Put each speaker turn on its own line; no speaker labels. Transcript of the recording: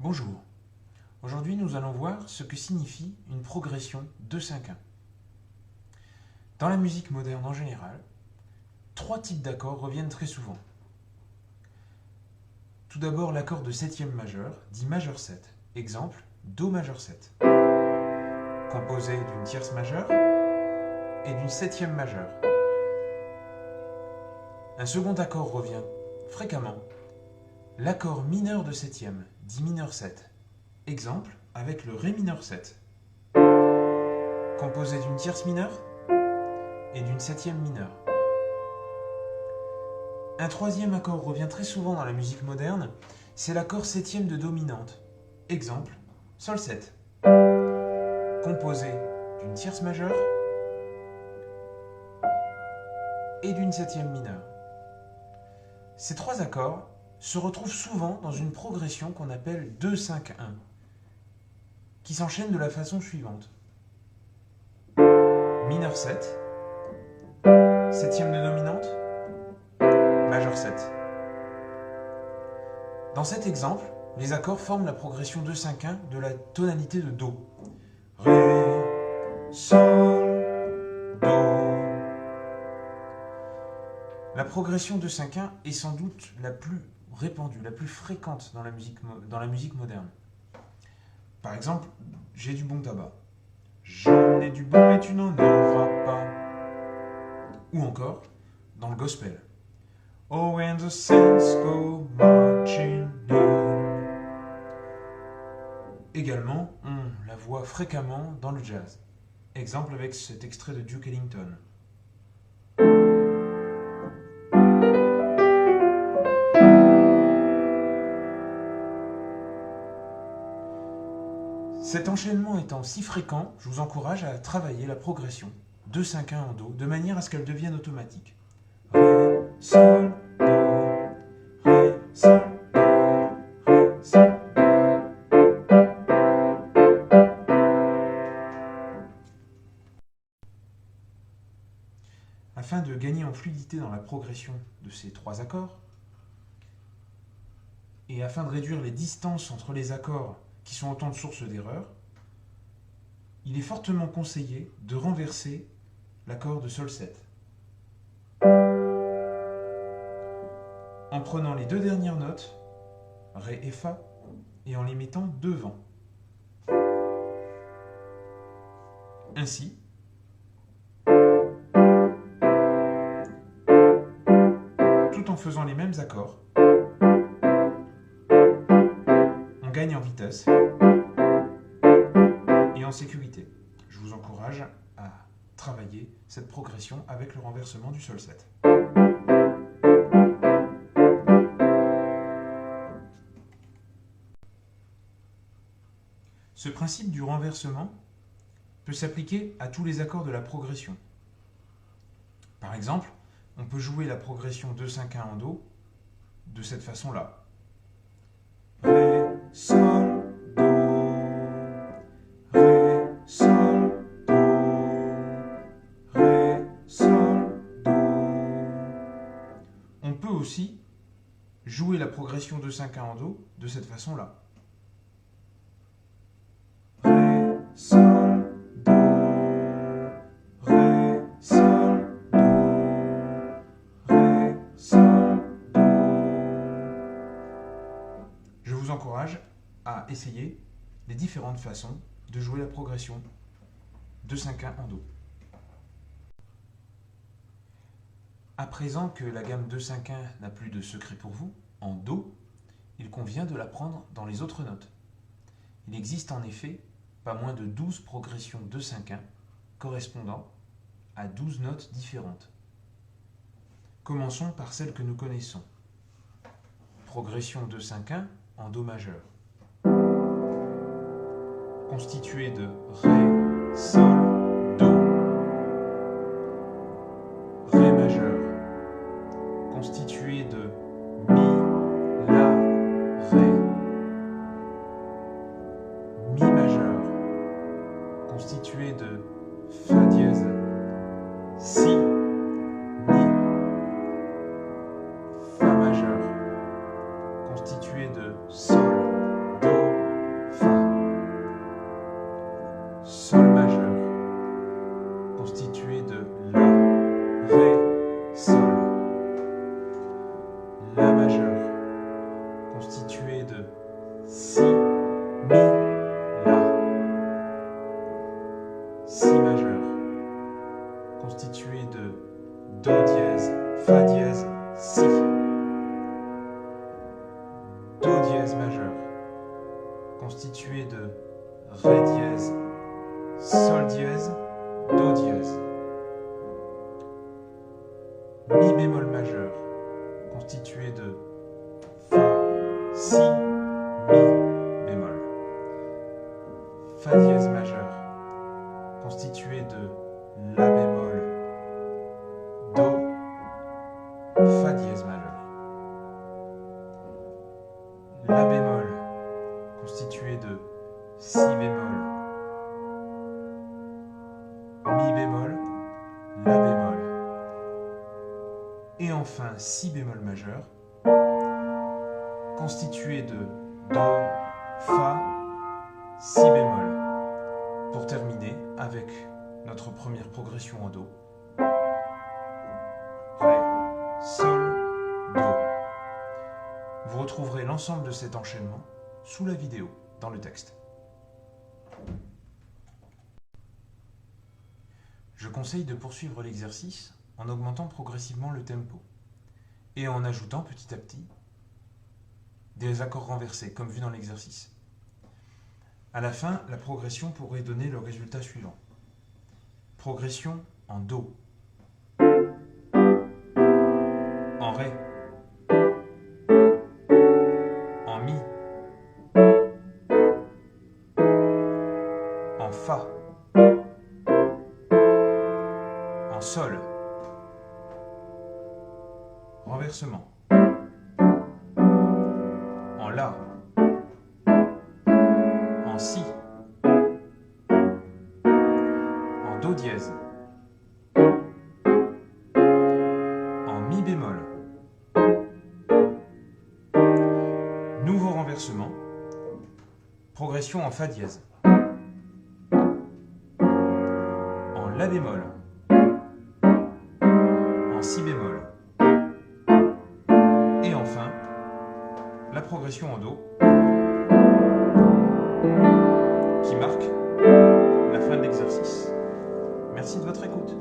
Bonjour, aujourd'hui nous allons voir ce que signifie une progression 2-5-1. Dans la musique moderne en général, trois types d'accords reviennent très souvent. Tout d'abord l'accord de septième majeur, dit majeur 7, exemple Do majeur 7, composé d'une tierce majeure et d'une septième majeure. Un second accord revient fréquemment, l'accord mineur de septième, dit mineur 7, exemple avec le Ré mineur 7, composé d'une tierce mineure et d'une septième mineure. Un troisième accord revient très souvent dans la musique moderne, c'est l'accord septième de dominante, exemple Sol 7, composé d'une tierce majeure et d'une septième mineure. Ces trois accords se retrouvent souvent dans une progression qu'on appelle 2-5-1, qui s'enchaîne de la façon suivante. Mineur 7, septième de dominante, majeur 7. Dans cet exemple, les accords forment la progression 2-5-1 de la tonalité de Do. Ré, Sol, Do. La progression 2-5-1 est sans doute la plus répandue, la plus fréquente dans la musique moderne. Par exemple, j'ai du bon tabac. J'en ai du bon mais tu n'en auras pas. Ou encore, dans le gospel. Oh, and the saints go marching in. Également, on la voit fréquemment dans le jazz. Exemple avec cet extrait de Duke Ellington. Cet enchaînement étant si fréquent, je vous encourage à travailler la progression 2-5-1 en Do de manière à ce qu'elle devienne automatique. Ré, Sol, Do, Ré, Sol, Do, Ré, Sol, Do. Afin de gagner en fluidité dans la progression de ces trois accords, et afin de réduire les distances entre les accords qui sont autant de sources d'erreurs, il est fortement conseillé de renverser l'accord de Sol 7. En prenant les deux dernières notes, Ré et Fa, et en les mettant devant. Ainsi, tout en faisant les mêmes accords, on gagne en vitesse et en sécurité. Je vous encourage à travailler cette progression avec le renversement du Sol 7. Ce principe du renversement peut s'appliquer à tous les accords de la progression. Par exemple, on peut jouer la progression 2-5-1 en Do de cette façon-là. Ré, Sol, Do, Ré, Sol, Do, Ré, Sol, Do. On peut aussi jouer la progression 2-5-1 en Do de cette façon-là. Ré, Sol, Do, Ré, Sol, Do, Ré, Sol, Do. Je vous encourage à essayer les différentes façons de jouer la progression 2-5-1 en Do. À présent que la gamme 2-5-1 n'a plus de secret pour vous, en Do, il convient de la prendre dans les autres notes. Il existe en effet pas moins de 12 progressions 2-5-1 correspondant à 12 notes différentes. Commençons par celle que nous connaissons. Progression 2-5-1 en Do majeur, constituée de Ré, Sol, Do. Ré majeur, constituée de Mi, La, Ré. Mi majeur, constitué de Fa dièse, Si, Mi. Fa majeur, constitué de Sol, Do, constitué de si, mi, la. Si majeur, constitué de do dièse, fa dièse, si. Do dièse majeur, constitué de ré dièse, sol dièse, do dièse. Mi bémol majeur, constitué de fa, si, mi bémol. Fa dièse majeur, constitué de la bémol, do, fa dièse majeur. La bémol, constitué de si bémol, mi bémol, la bémol. Et enfin si bémol majeur, constitué de do, fa, si bémol. Pour terminer avec notre première progression en do. Ré, sol, do. Vous retrouverez l'ensemble de cet enchaînement sous la vidéo, dans le texte. Je conseille de poursuivre l'exercice en augmentant progressivement le tempo et en ajoutant petit à petit des accords renversés, comme vu dans l'exercice. À la fin, la progression pourrait donner le résultat suivant. Progression en do, en ré, en mi, en fa, en sol, renversement, en la, en si, en do dièse, en mi bémol, nouveau renversement, progression en fa dièse, en la bémol, en si bémol, et enfin la progression en do qui marque la fin de l'exercice. Merci de votre écoute.